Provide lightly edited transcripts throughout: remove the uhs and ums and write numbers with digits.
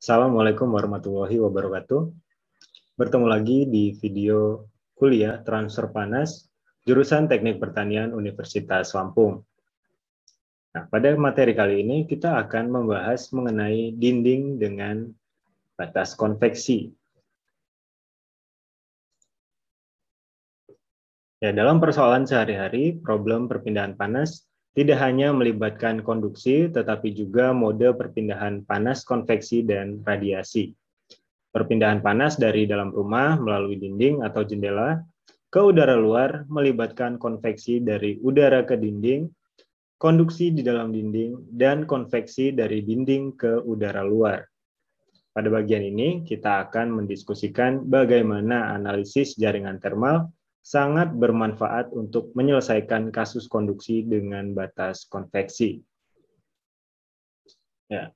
Assalamualaikum warahmatullahi wabarakatuh. Bertemu lagi di video kuliah transfer panas jurusan Teknik Pertanian Universitas Lampung. Nah, pada materi kali ini kita akan membahas mengenai dinding dengan batas konveksi. Ya, dalam persoalan sehari-hari, problem perpindahan panas tidak hanya melibatkan konduksi, tetapi juga mode perpindahan panas konveksi dan radiasi. Perpindahan panas dari dalam rumah melalui dinding atau jendela ke udara luar melibatkan konveksi dari udara ke dinding, konduksi di dalam dinding, dan konveksi dari dinding ke udara luar. Pada bagian ini, kita akan mendiskusikan bagaimana analisis jaringan termal sangat bermanfaat untuk menyelesaikan kasus konduksi dengan batas konveksi. Ya.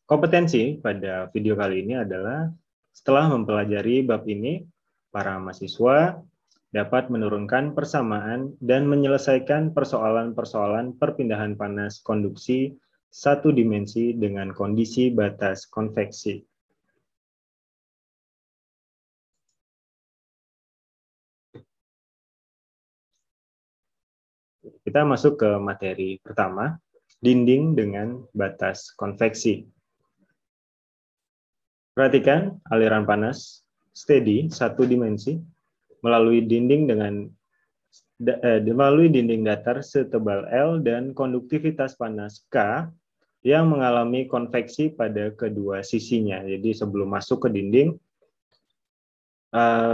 Kompetensi pada video kali ini adalah setelah mempelajari bab ini, para mahasiswa dapat menurunkan persamaan dan menyelesaikan persoalan-persoalan perpindahan panas konduksi satu dimensi dengan kondisi batas konveksi. Kita masuk ke materi pertama, dinding dengan batas konveksi. Perhatikan aliran panas steady satu dimensi melalui dinding datar setebal L dan konduktivitas panas K yang mengalami konveksi pada kedua sisinya. Jadi sebelum masuk ke dinding,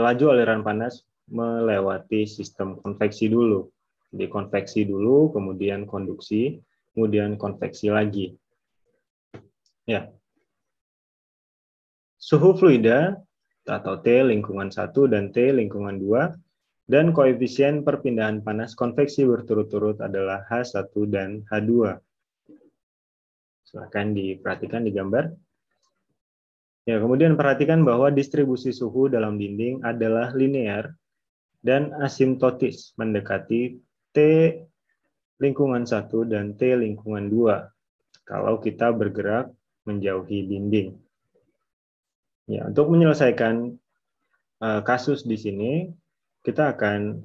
laju aliran panas melewati sistem konveksi dulu. Jadi konveksi dulu, kemudian konduksi, kemudian konveksi lagi. Ya. Suhu fluida atau T lingkungan 1 dan T lingkungan 2 dan koefisien perpindahan panas konveksi berturut-turut adalah H1 dan H2. Silakan diperhatikan di gambar. Ya, kemudian perhatikan bahwa distribusi suhu dalam dinding adalah linear dan asimptotis mendekati T lingkungan 1 dan T lingkungan 2 kalau kita bergerak menjauhi dinding. Ya, untuk menyelesaikan kasus di sini, kita akan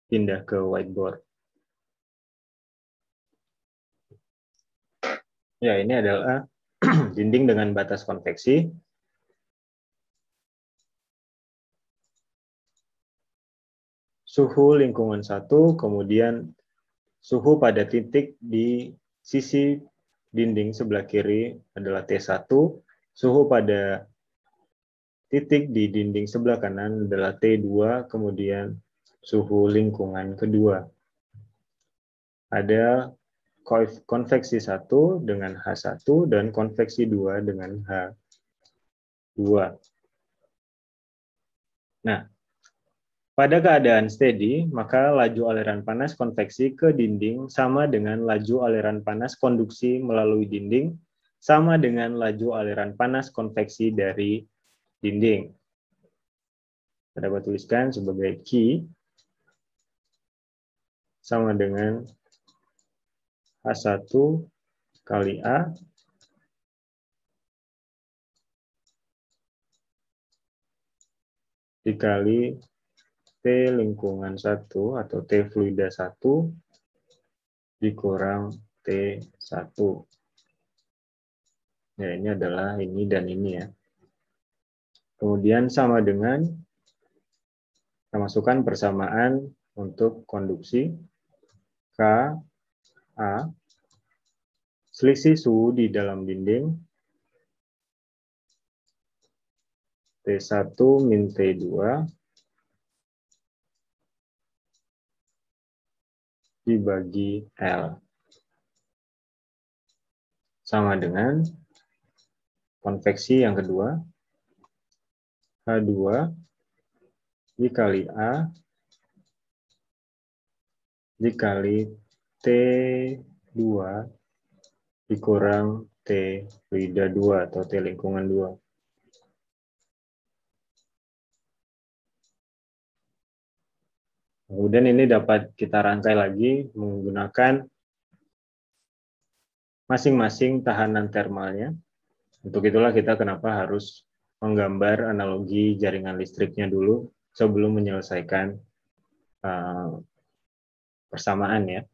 pindah ke whiteboard. Ya, ini adalah dinding dengan batas konveksi. Suhu lingkungan 1, kemudian suhu pada titik di sisi dinding sebelah kiri adalah T1, suhu pada titik di dinding sebelah kanan adalah T2, kemudian suhu lingkungan kedua. Ada konveksi 1 dengan H1 dan konveksi 2 dengan H2. Nah, pada keadaan steady, maka laju aliran panas konveksi ke dinding sama dengan laju aliran panas konduksi melalui dinding sama dengan laju aliran panas konveksi dari dinding. Kita dapat tuliskan sebagai Q sama dengan H1 kali A dikali T lingkungan 1 atau T fluida 1 dikurang T1. Ya, ini adalah ini dan ini ya. Kemudian sama dengan, kita masukkan persamaan untuk konduksi K, A, selisih suhu di dalam dinding, T1 min T2, dibagi L. Sama dengan konveksi yang kedua, H2 dikali A dikali T2 dikurang T fluida 2 atau T lingkungan 2. Kemudian ini dapat kita rangkai lagi menggunakan masing-masing tahanan termalnya. Untuk itulah kita kenapa harus menggambar analogi jaringan listriknya dulu sebelum menyelesaikan persamaan ya.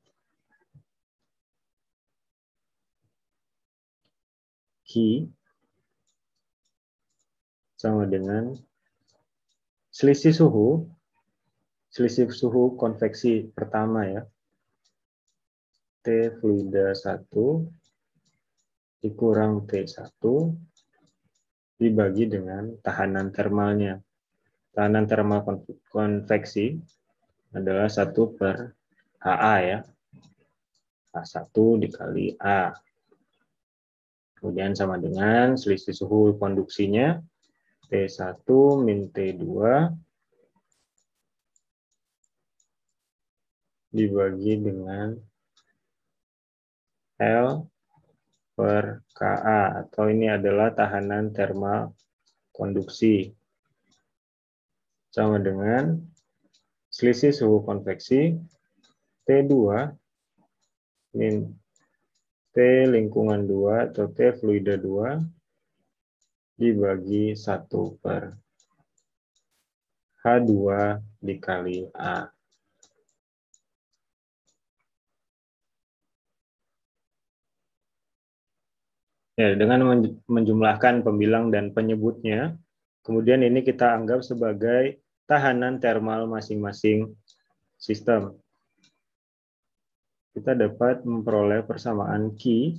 Q sama dengan selisih suhu konveksi pertama ya, T fluida 1 dikurang T1 dibagi dengan tahanan termalnya. Tahanan termal konveksi adalah 1 per HA ya. H1 dikali A. Kemudian sama dengan selisih suhu konduksinya, T1 min T2 dibagi dengan L per Ka, atau ini adalah tahanan termal konduksi. Sama dengan selisih suhu konveksi, T2 min T lingkungan 2 atau T fluida 2 dibagi 1 per H2 dikali A. Ya, dengan menjumlahkan pembilang dan penyebutnya, kemudian ini kita anggap sebagai tahanan termal masing-masing sistem. Kita dapat memperoleh persamaan Q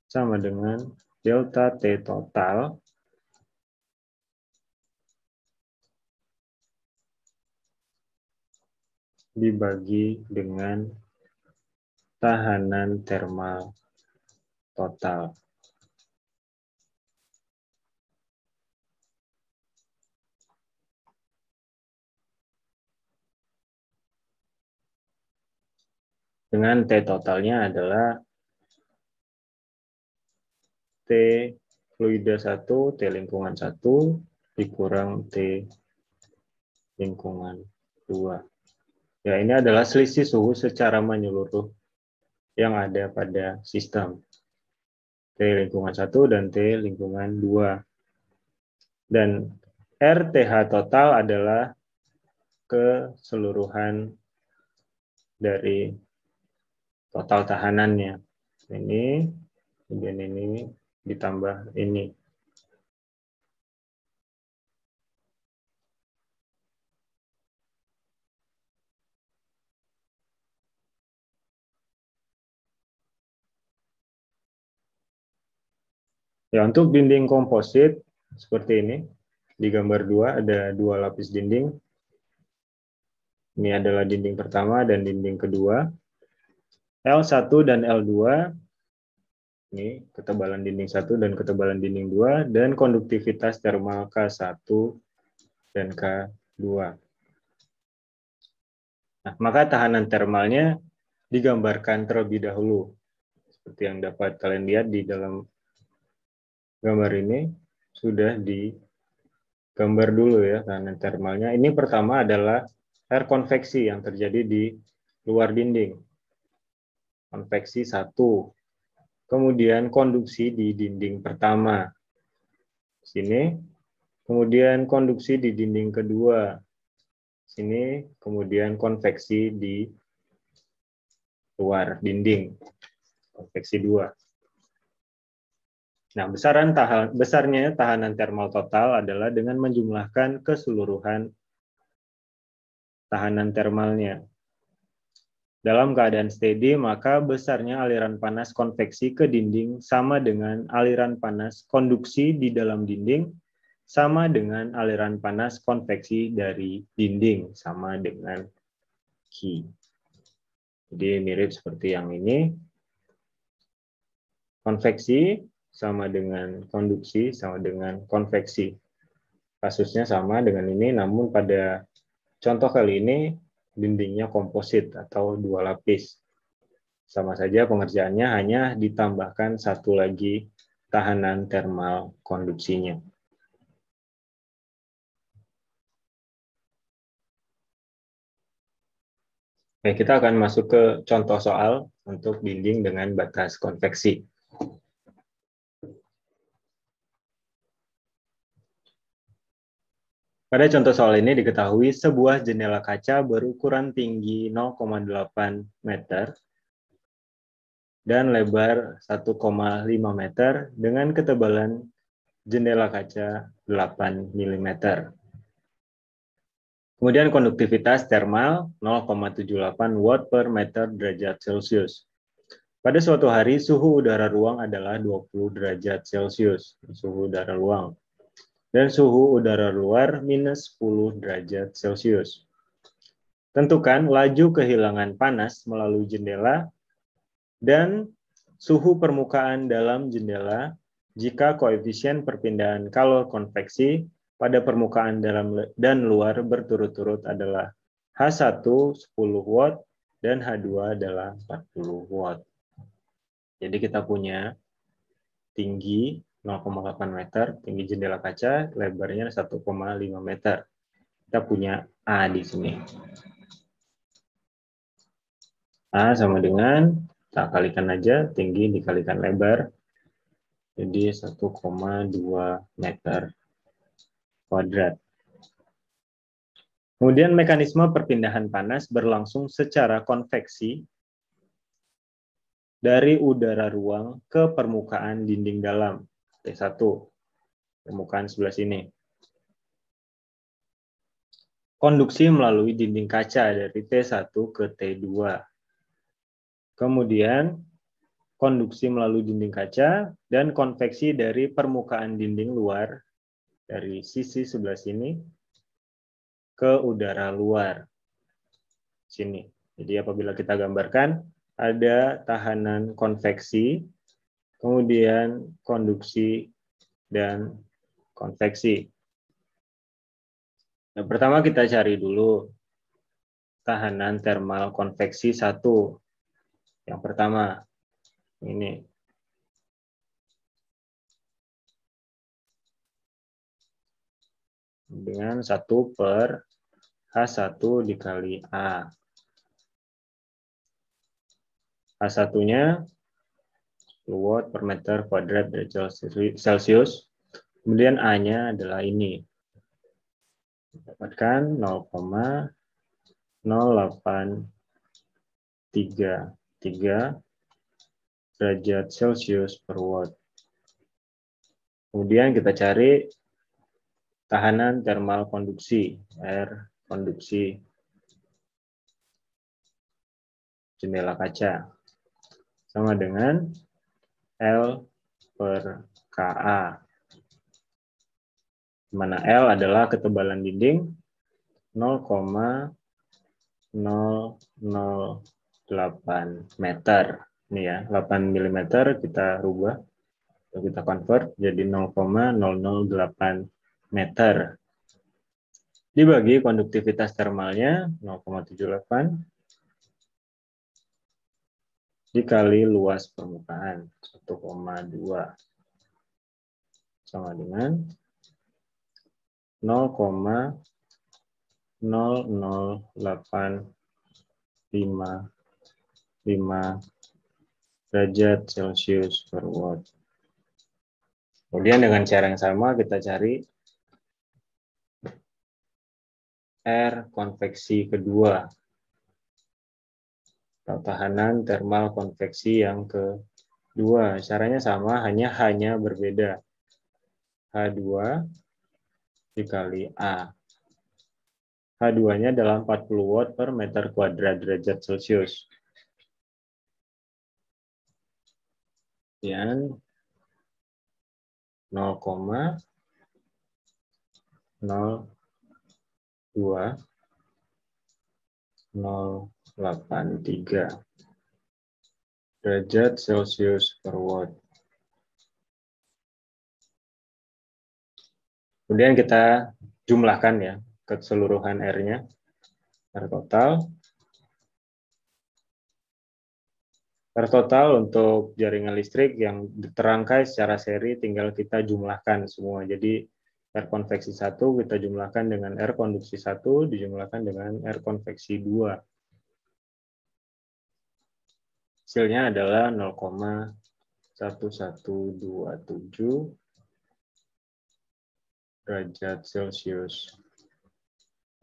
sama dengan delta T total dibagi dengan tahanan termal total. Dengan T totalnya adalah T fluida 1, T lingkungan 1, dikurang T lingkungan 2. Ya, ini adalah selisih suhu secara menyeluruh yang ada pada sistem. T lingkungan 1 dan T lingkungan 2. Dan RTH total adalah keseluruhan dari total tahanannya. Ini, kemudian ini ditambah ini. Ya, untuk dinding komposit seperti ini, di gambar 2 ada 2 lapis dinding. Ini adalah dinding pertama dan dinding kedua. L1 dan L2, ini ketebalan dinding 1 dan ketebalan dinding 2, dan konduktivitas termal K1 dan K2. Nah, maka tahanan termalnya digambarkan terlebih dahulu. Seperti yang dapat kalian lihat di dalam gambar ini, sudah digambar dulu ya tahanan termalnya. Ini pertama adalah air konveksi yang terjadi di luar dinding. Konveksi 1. Kemudian konduksi di dinding pertama. Sini. Kemudian konduksi di dinding kedua. Sini. Kemudian konveksi di luar dinding. Konveksi 2. Nah, besarnya tahanan termal total adalah dengan menjumlahkan keseluruhan tahanan termalnya. Dalam keadaan steady, maka besarnya aliran panas konveksi ke dinding sama dengan aliran panas konduksi di dalam dinding, sama dengan aliran panas konveksi dari dinding, sama dengan Q. Jadi mirip seperti yang ini. Konveksi sama dengan konduksi, sama dengan konveksi. Kasusnya sama dengan ini, namun pada contoh kali ini, dindingnya komposit atau 2 lapis. Sama saja pengerjaannya, hanya ditambahkan 1 lagi tahanan termal konduksinya. Oke, kita akan masuk ke contoh soal untuk dinding dengan batas konveksi. Pada contoh soal ini diketahui sebuah jendela kaca berukuran tinggi 0,8 meter dan lebar 1,5 meter dengan ketebalan jendela kaca 8 mm. Kemudian konduktivitas termal 0,78 watt per meter derajat Celcius. Pada suatu hari suhu udara ruang adalah 20 derajat Celcius, suhu udara ruang. Dan suhu udara luar minus 10 derajat Celcius. Tentukan laju kehilangan panas melalui jendela dan suhu permukaan dalam jendela jika koefisien perpindahan kalor konveksi pada permukaan dalam dan luar berturut-turut adalah H1 10 watt dan H2 adalah 40 watt. Jadi kita punya tinggi 0,8 meter, tinggi jendela kaca, lebarnya 1,5 meter. Kita punya A di sini. A sama dengan, kita kalikan aja, tinggi dikalikan lebar, jadi 1,2 meter kuadrat. Kemudian mekanisme perpindahan panas berlangsung secara konveksi dari udara ruang ke permukaan dinding dalam, T1, permukaan sebelah sini. Konduksi melalui dinding kaca dari T1 ke T2. Kemudian konduksi melalui dinding kaca dan konveksi dari permukaan dinding luar dari sisi sebelah sini ke udara luar sini. Jadi apabila kita gambarkan ada tahanan konveksi, kemudian konduksi dan konveksi. Nah, pertama kita cari dulu tahanan termal konveksi 1. Yang pertama ini. Dengan 1 per H1 dikali A. H1-nya 10 watt per meter kuadrat derajat Celcius. Kemudian A-nya adalah ini. Dapatkan 0,0833 derajat Celcius per watt. Kemudian kita cari tahanan termal konduksi, R konduksi jendela kaca. Sama dengan L per KA. Di mana L adalah ketebalan dinding 0,008 meter. Ini ya, 8 mm kita rubah, kita convert jadi 0,008 meter. Dibagi konduktivitas termalnya 0,78 dikali luas permukaan 1,2 sama dengan 0,00855 derajat Celcius per watt. Kemudian dengan cara yang sama kita cari R konveksi kedua. Tahanan termal konveksi yang kedua. Caranya sama, hanya berbeda. H2 dikali A. H2-nya adalah 40 watt per meter kuadrat derajat Celcius. Dan 0,02083 derajat Celcius per watt. Kemudian kita jumlahkan ya keseluruhan R-nya. R total untuk jaringan listrik yang terangkai secara seri tinggal kita jumlahkan semua. Jadi R konveksi 1 kita jumlahkan dengan R konduksi 1 dijumlahkan dengan R konveksi 2. Hasilnya adalah 0,1127 derajat Celcius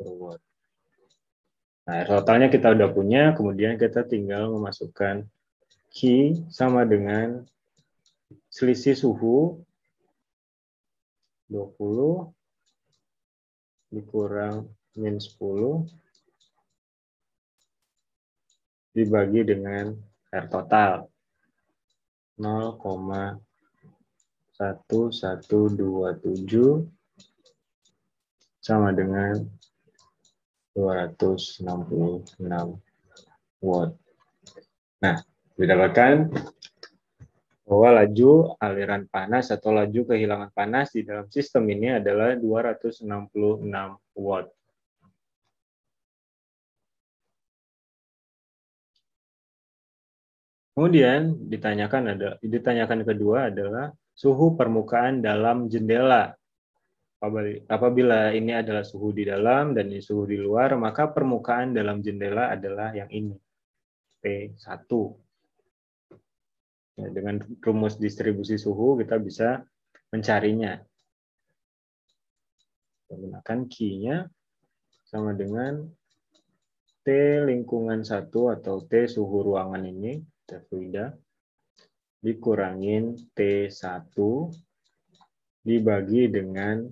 per watt. Nah, air totalnya kita udah punya, kemudian kita tinggal memasukkan Q sama dengan selisih suhu 20 dikurang min 10 dibagi dengan air total 0,1127 sama dengan 266 watt. Nah, didapatkan bahwa laju aliran panas atau laju kehilangan panas di dalam sistem ini adalah 266 watt. Kemudian ditanyakan kedua adalah suhu permukaan dalam jendela. Apabila ini adalah suhu di dalam dan ini suhu di luar, maka permukaan dalam jendela adalah yang ini, P1. Ya, dengan rumus distribusi suhu kita bisa mencarinya. Menggunakan Q-nya sama dengan T lingkungan 1 atau T suhu ruangan ini, T fluida, dikurangin T1 dibagi dengan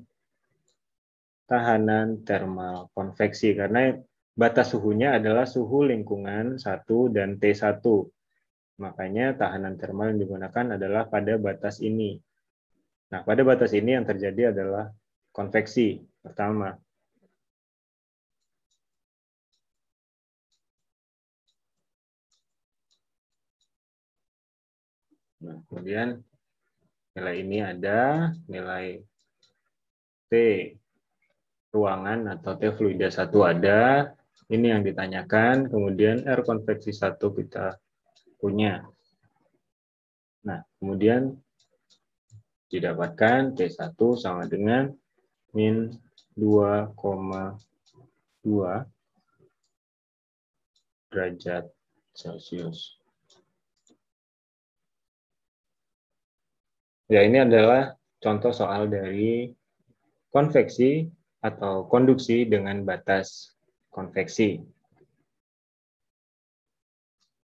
tahanan termal konveksi. Karena batas suhunya adalah suhu lingkungan 1 dan T1. Makanya tahanan termal yang digunakan adalah pada batas ini. Nah, pada batas ini yang terjadi adalah konveksi pertama. Nah, kemudian nilai ini ada, nilai T ruangan atau T fluida 1 ada, ini yang ditanyakan, kemudian R konveksi 1 kita punya. Nah, kemudian didapatkan T1 sama dengan min 2,2 derajat Celcius. Ya, ini adalah contoh soal dari konveksi atau konduksi dengan batas konveksi.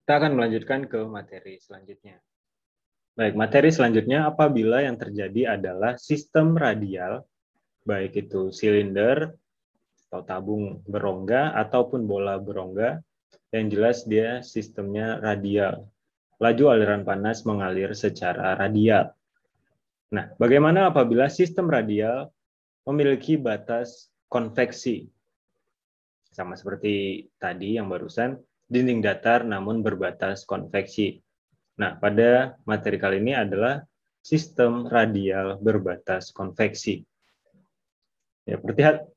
Kita akan melanjutkan ke materi selanjutnya. Baik, materi selanjutnya apabila yang terjadi adalah sistem radial, baik itu silinder atau tabung berongga ataupun bola berongga, yang jelas dia sistemnya radial. Laju aliran panas mengalir secara radial. Nah, bagaimana apabila sistem radial memiliki batas konveksi? Sama seperti tadi yang barusan, dinding datar namun berbatas konveksi. Nah, pada materi kali ini adalah sistem radial berbatas konveksi. Ya,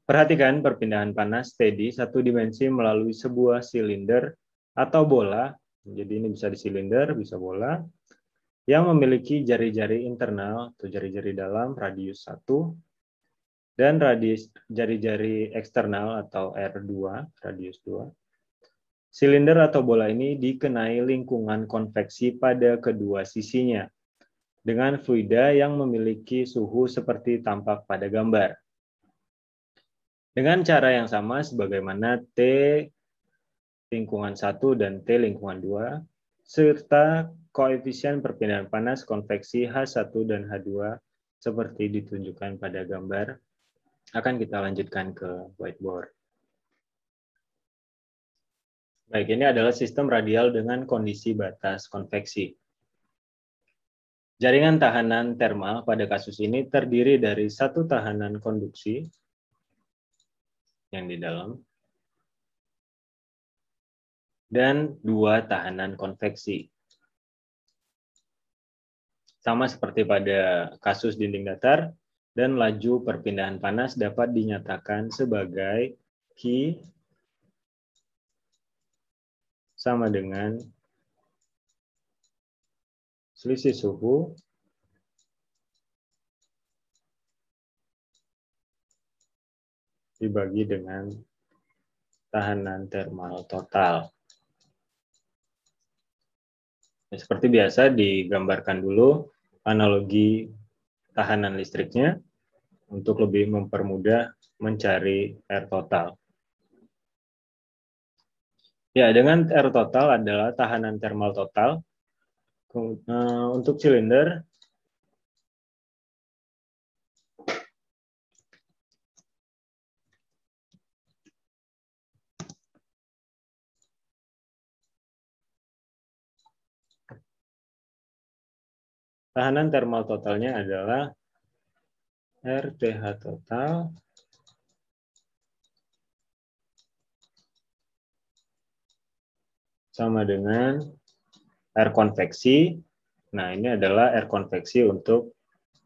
perhatikan perpindahan panas steady satu dimensi melalui sebuah silinder atau bola. Jadi ini bisa di silinder, bisa bola, yang memiliki jari-jari internal atau jari-jari dalam radius 1 dan radius jari-jari eksternal atau R2, radius 2. Silinder atau bola ini dikenai lingkungan konveksi pada kedua sisinya dengan fluida yang memiliki suhu seperti tampak pada gambar. Dengan cara yang sama sebagaimana T lingkungan 1 dan T lingkungan 2, serta koefisien perpindahan panas konveksi H1 dan H2 seperti ditunjukkan pada gambar, akan kita lanjutkan ke whiteboard. Baik, ini adalah sistem radial dengan kondisi batas konveksi. Jaringan tahanan termal pada kasus ini terdiri dari satu tahanan konduksi yang di dalam dan dua tahanan konveksi. Sama seperti pada kasus dinding datar, dan laju perpindahan panas dapat dinyatakan sebagai Q sama dengan selisih suhu dibagi dengan tahanan termal total. Nah, seperti biasa digambarkan dulu analogi tahanan listriknya untuk lebih mempermudah mencari R total. Ya, dengan R total adalah tahanan termal total. Untuk silinder, tahanan termal totalnya adalah RTH total sama dengan R konveksi. Nah, ini adalah R konveksi untuk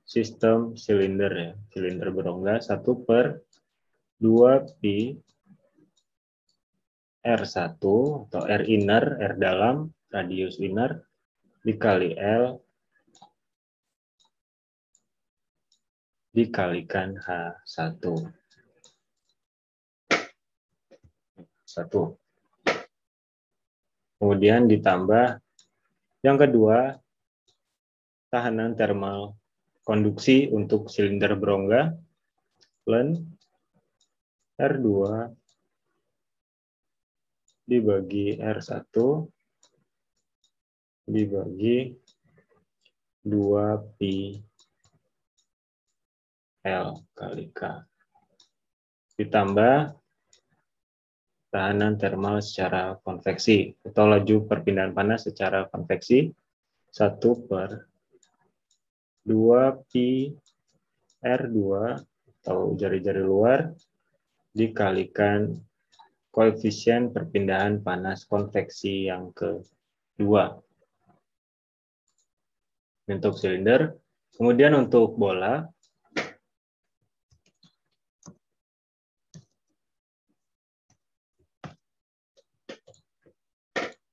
sistem silinder ya. Silinder berongga 1/2 pi R1 atau R inner, R dalam, radius inner, dikali L dikalikan H1. 1. Kemudian ditambah yang kedua, tahanan termal konduksi untuk silinder berongga, ln R2 dibagi R1 dibagi 2pi L kali K. Ditambah tahanan termal secara konveksi atau laju perpindahan panas secara konveksi 1/2pi R2 atau jari-jari luar dikalikan koefisien perpindahan panas konveksi yang kedua. Untuk silinder. Kemudian untuk bola,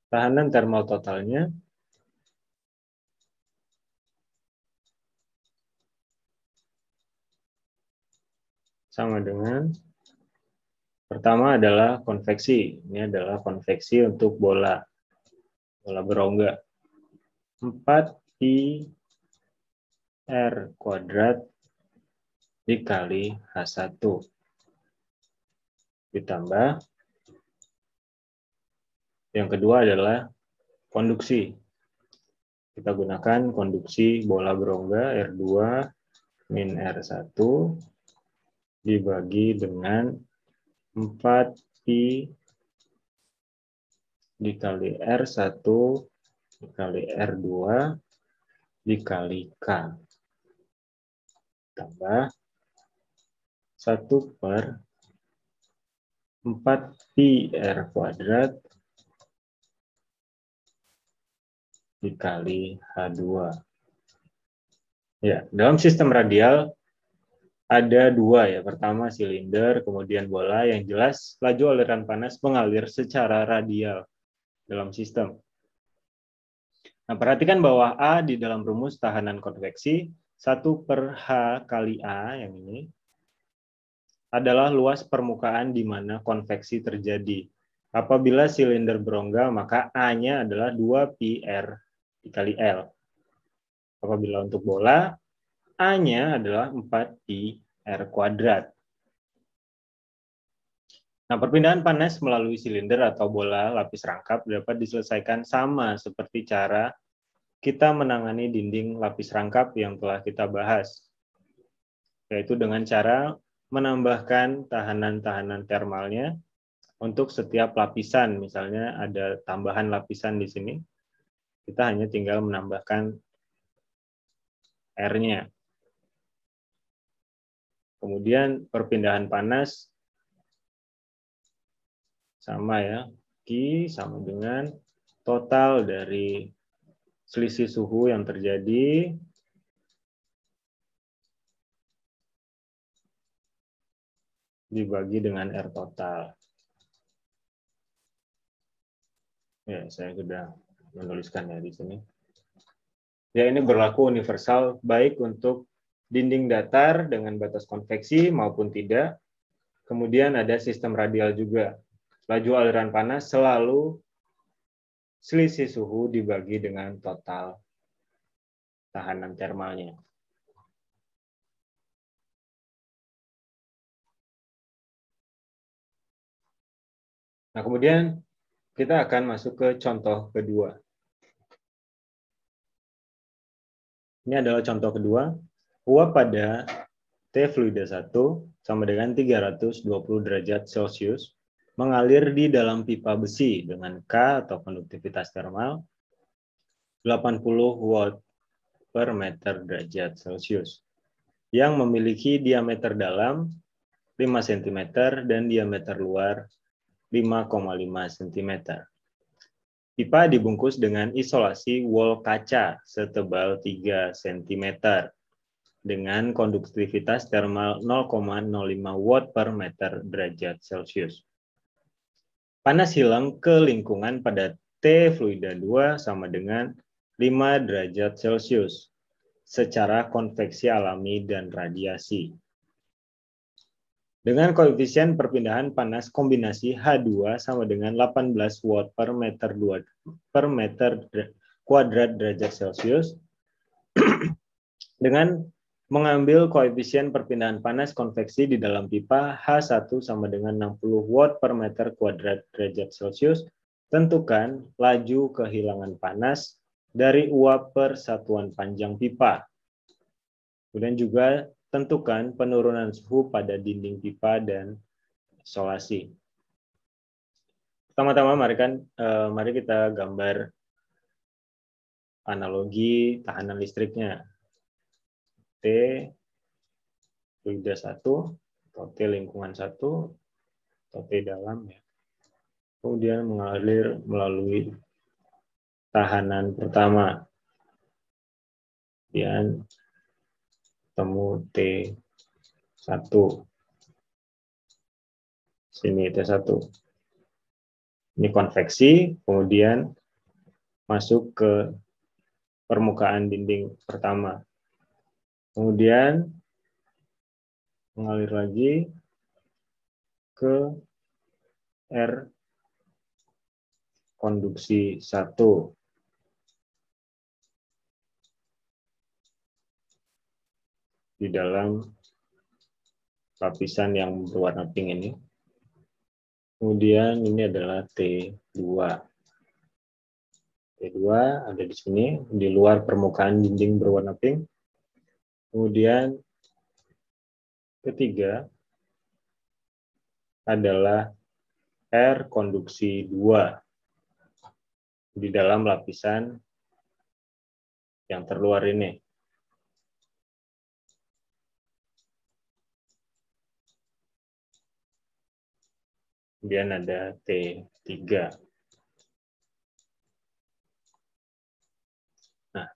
tahanan termal totalnya sama dengan, pertama adalah konveksi. Ini adalah konveksi untuk bola berongga. 4pi R kuadrat dikali H1. Ditambah, yang kedua adalah konduksi. Kita gunakan konduksi bola berongga R2 min R1 dibagi dengan 4pi dikali R1 dikali R2 dikali K. Tambah 1/4pi R kuadrat dikali H2. Ya, dalam sistem radial ada dua ya. Pertama silinder, kemudian bola. Yang jelas laju aliran panas mengalir secara radial dalam sistem. Nah, perhatikan bahwa A di dalam rumus tahanan konveksi 1/H kali A yang ini adalah luas permukaan di mana konveksi terjadi. Apabila silinder berongga, maka A-nya adalah 2pi R dikali L. Apabila untuk bola, A-nya adalah 4pi R kuadrat. Nah, perpindahan panas melalui silinder atau bola lapis rangkap dapat diselesaikan sama seperti cara kita menangani dinding lapis rangkap yang telah kita bahas, yaitu dengan cara menambahkan tahanan-tahanan termalnya untuk setiap lapisan. Misalnya ada tambahan lapisan di sini, kita hanya tinggal menambahkan R-nya. Kemudian perpindahan panas sama ya, Q sama dengan total dari selisih suhu yang terjadi dibagi dengan R total. Ya, saya sudah menuliskan ya di sini. Ya, ini berlaku universal baik untuk dinding datar dengan batas konveksi maupun tidak. Kemudian ada sistem radial juga. Laju aliran panas selalu selisih suhu dibagi dengan total tahanan termalnya. Nah, kemudian Kita akan masuk ke contoh kedua. Ini adalah contoh kedua. Uap pada T fluida 1 sama dengan 320 derajat Celcius mengalir di dalam pipa besi dengan K atau konduktivitas termal 80 watt per meter derajat Celcius yang memiliki diameter dalam 5 cm dan diameter luar 5,5 cm. Pipa dibungkus dengan isolasi wall kaca setebal 3 cm dengan konduktivitas termal 0,05 watt per meter derajat Celcius. Panas hilang ke lingkungan pada T fluida 2 sama dengan 5 derajat Celcius secara konveksi alami dan radiasi. Dengan koefisien perpindahan panas kombinasi H2 sama dengan 18 watt per meter kuadrat derajat Celcius dengan mengambil koefisien perpindahan panas konveksi di dalam pipa H1 sama dengan 60 watt per meter kuadrat derajat Celcius, tentukan laju kehilangan panas dari uap per satuan panjang pipa. Kemudian juga tentukan penurunan suhu pada dinding pipa dan isolasi. Pertama-tama mari kita gambar analogi tahanan listriknya. T fluida 1 atau T lingkungan 1 atau T dalam ya. Kemudian mengalir melalui tahanan pertama. Kemudian ketemu T1. Sini T1. Ini konveksi, kemudian masuk ke permukaan dinding pertama. Kemudian mengalir lagi ke R konduksi 1. Di dalam lapisan yang berwarna pink ini. Kemudian ini adalah T2. T2 ada di sini, di luar permukaan dinding berwarna pink. Kemudian ketiga adalah R konduksi 2 di dalam lapisan yang terluar ini. Kemudian ada T3. Nah,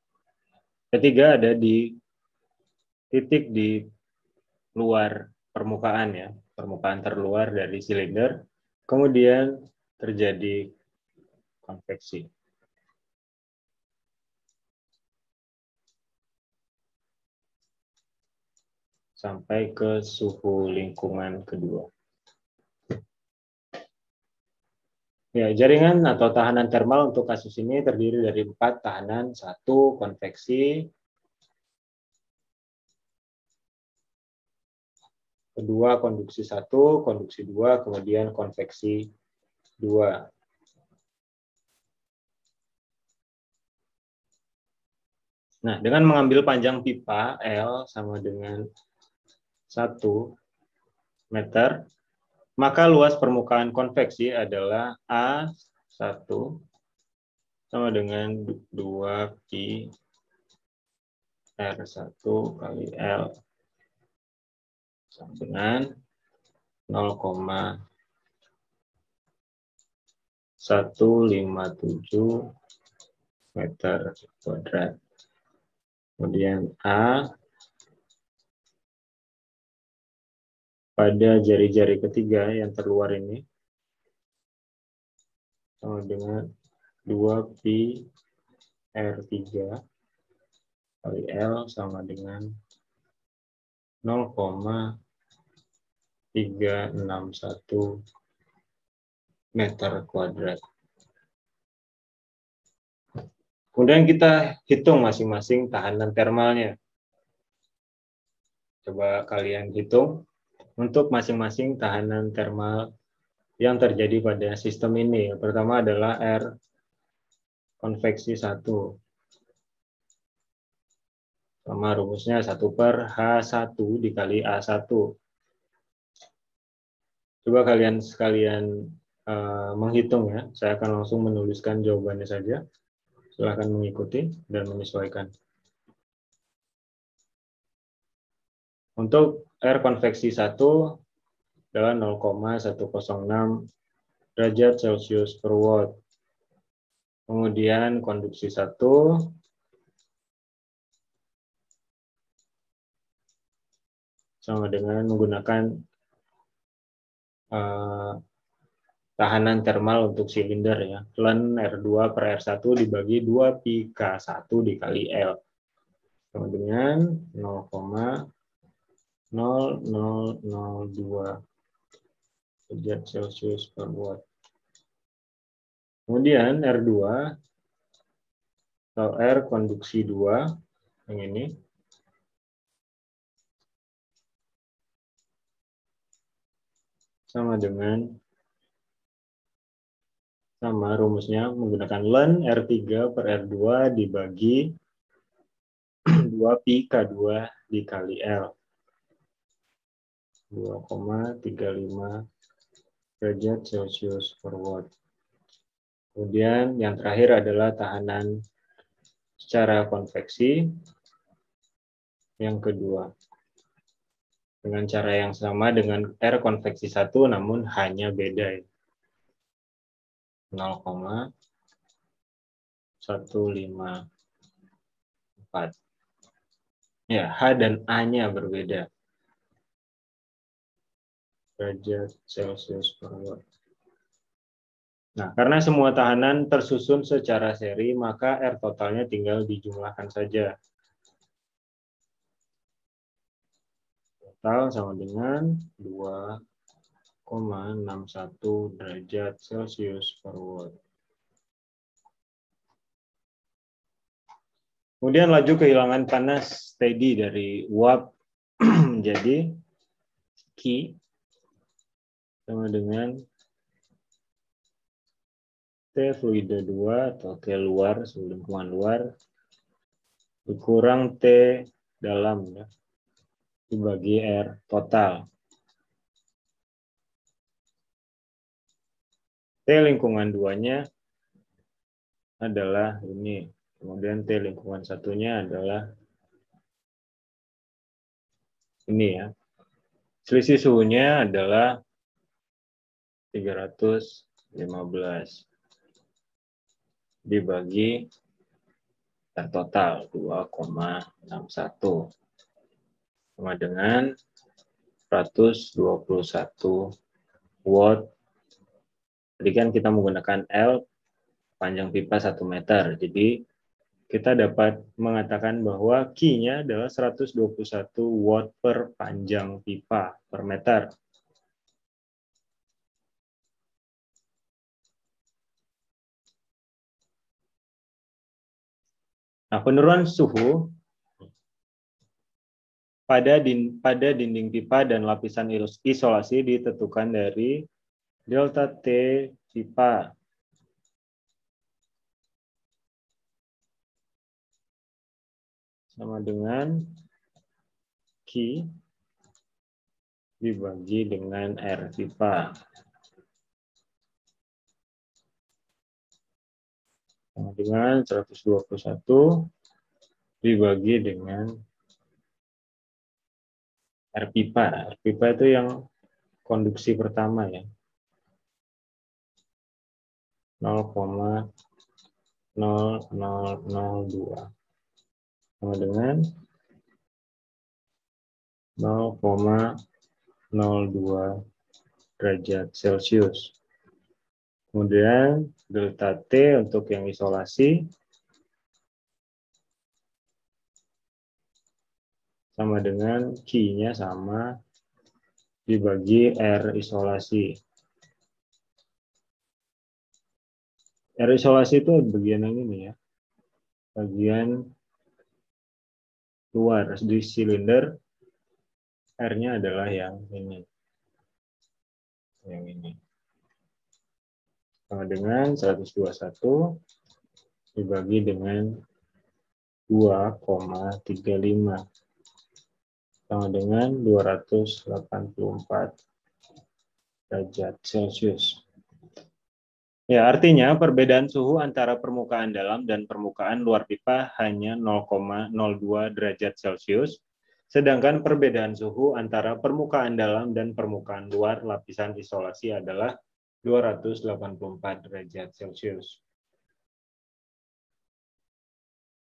T3 ada di titik di luar permukaan ya, permukaan terluar dari silinder, kemudian terjadi konveksi. Sampai ke suhu lingkungan kedua. Ya, jaringan atau tahanan termal untuk kasus ini terdiri dari 4 tahanan, 1 konveksi, kedua konduksi 1, konduksi 2, kemudian konveksi 2. Nah, dengan mengambil panjang pipa L sama dengan 1 meter, maka luas permukaan konveksi adalah A1 sama dengan 2pi R1 kali L sama dengan 0,157 meter kuadrat. Kemudian A pada jari-jari ketiga yang terluar ini sama dengan 2pi R3 kali L sama dengan 0,361 meter kuadrat. Kemudian kita hitung masing-masing tahanan termalnya. Coba kalian hitung untuk masing-masing tahanan termal yang terjadi pada sistem ini. Yang pertama adalah R konveksi 1. Sama rumusnya 1/H1 dikali A1. Coba kalian sekalian menghitung ya. Saya akan langsung menuliskan jawabannya saja. Silahkan mengikuti dan menyesuaikan. Untuk R konveksi 1 adalah 0,106 derajat Celcius per watt. Kemudian konduksi 1 sama dengan menggunakan tahanan termal untuk silinder ya. Ln R2/R1 dibagi 2 pi K1 dikali L. Sama dengan 0,0002 derajat Celcius per watt. Kemudian R2 atau R konduksi 2 yang ini sama dengan rumusnya menggunakan ln R3/R2 dibagi 2 pi K2 dikali L. 2,35 derajat Celcius per watt. Kemudian yang terakhir adalah tahanan secara konveksi yang kedua. Dengan cara yang sama dengan R konveksi 1 namun hanya beda 0,154. Ya, H dan A-nya berbeda. Derajat Celcius per watt. Nah, karena semua tahanan tersusun secara seri, maka R totalnya tinggal dijumlahkan saja. Total sama dengan 2,61 derajat Celcius per watt. Kemudian laju kehilangan panas steady dari uap menjadi Q sama dengan T fluida 2 atau T luar, suhu lingkungan luar, dikurang T dalam ya, dibagi R total. T lingkungan 2-nya adalah ini. Kemudian T lingkungan 1-nya adalah ini ya. Selisih suhunya adalah 315 dibagi total 2,61 sama dengan 121 watt. Tadi kan kita menggunakan L panjang pipa 1 meter. Jadi kita dapat mengatakan bahwa Q-nya adalah 121 watt per panjang pipa per meter. Nah, penurunan suhu pada dinding pipa dan lapisan isolasi ditentukan dari delta T pipa sama dengan Q dibagi dengan R pipa. Sama dengan 121 dibagi dengan R pipa. R pipa itu yang konduksi pertama ya. 0,0002 sama dengan 0,02 derajat Celcius. Kemudian delta T untuk yang isolasi sama dengan Q-nya sama dibagi R isolasi. R isolasi itu bagian yang ini ya. Bagian luar di silinder, R-nya adalah yang ini. Yang ini. sama dengan 121 dibagi dengan 2,35 sama dengan 284 derajat Celcius. Ya, artinya perbedaan suhu antara permukaan dalam dan permukaan luar pipa hanya 0,02 derajat Celcius, sedangkan perbedaan suhu antara permukaan dalam dan permukaan luar lapisan isolasi adalah 284 derajat Celcius.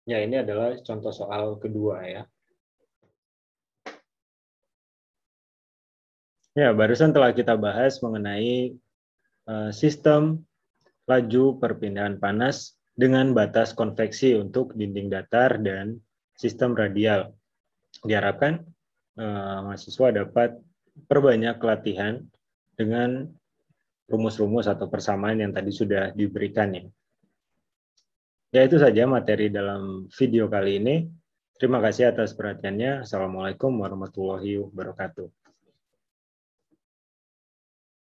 Ya, ini adalah contoh soal kedua ya. Ya, barusan telah kita bahas mengenai sistem laju perpindahan panas dengan batas konveksi untuk dinding datar dan sistem radial. Diharapkan mahasiswa dapat perbanyak latihan dengan rumus-rumus atau persamaan yang tadi sudah diberikan ya. Ya, itu saja materi dalam video kali ini. Terima kasih atas perhatiannya. Assalamualaikum warahmatullahi wabarakatuh.